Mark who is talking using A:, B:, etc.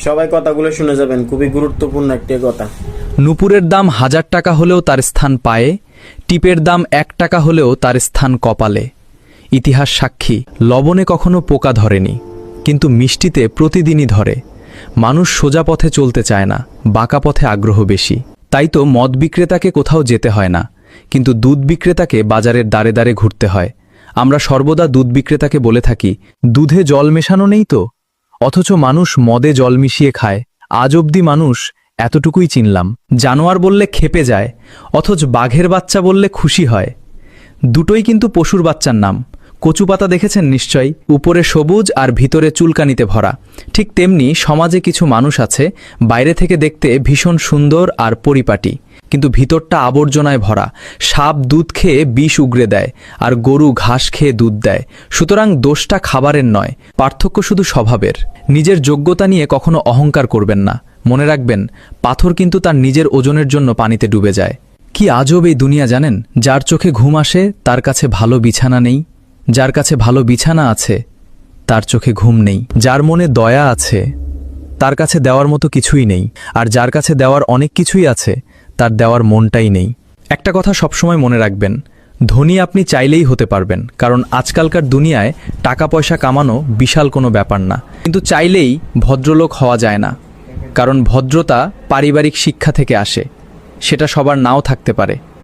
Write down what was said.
A: সবাই কথাগুলো শুনে যাবেন, খুবই গুরুত্বপূর্ণ একটি কথা।
B: নূপুরের দাম 1000 টাকা হলেও তার স্থান পায়ে, টিপের দাম 1 টাকা হলেও তার স্থান কপালে। ইতিহাস সাক্ষী, লবণে কখনো পোকা ধরেনি, কিন্তু মিষ্টিতে প্রতিদিনই ধরে। মানুষ সোজা পথে চলতে চায় না, বাঁকা পথে আগ্রহ বেশি। তাই তো মদ বিক্রেতাকে কোথাও যেতে হয় না, কিন্তু দুধ বিক্রেতাকে বাজারের দ্বারে দ্বারে ঘুরতে হয়। আমরা সর্বদা দুধ বিক্রেতাকে বলে থাকি, দুধে জল মেশানো নেই তো, অথচ মানুষ মদে জল মিশিয়ে খায়। আজ অবধি মানুষ এতটুকুই চিনলাম। জানোয়ার বললে ক্ষেপে যায়, অথচ বাঘের বাচ্চা বললে খুশি হয়। দুটোই কিন্তু পশুর বাচ্চার নাম। কচু পাতা দেখেছেন নিশ্চয়ই, উপরে সবুজ আর ভিতরে চুলকানিতে ভরা। ঠিক তেমনি সমাজে কিছু মানুষ আছে, বাইরে থেকে দেখতে ভীষণ সুন্দর আর পরিপাটি, কিন্তু ভিতরটা আবর্জনায় ভরা। সাপ দুধ খেয়ে বিষ উগরে দেয়, আর গরু ঘাস খেয়ে দুধ দেয়। সুতরাং দোষটা খাবারের নয়, পার্থক্য শুধু স্বভাবের। নিজের যোগ্যতা নিয়ে কখনো অহংকার করবেন না। মনে রাখবেন, পাথর কিন্তু তার নিজের ওজনের জন্য পানিতে ডুবে যায়। কি আজব এই দুনিয়া জানেন? যার চোখে ঘুম আসে তার কাছে ভালো বিছানা নেই, যার কাছে ভালো বিছানা আছে তার চোখে ঘুম নেই। যার মনে দয়া আছে তার কাছে দেওয়ার মতো কিছুই নেই, আর যার কাছে দেওয়ার অনেক কিছুই আছে তার দেওয়ার মনটাই নেই। একটা কথা সবসময় মনে রাখবেন, ধনী আপনি চাইলেই হতে পারবেন, কারণ আজকালকার দুনিয়ায় টাকা পয়সা কামানো বিশাল কোনো ব্যাপার না। কিন্তু চাইলেই ভদ্রলোক হওয়া যায় না, কারণ ভদ্রতা পারিবারিক শিক্ষা থেকে আসে, সেটা সবার নাও থাকতে পারে।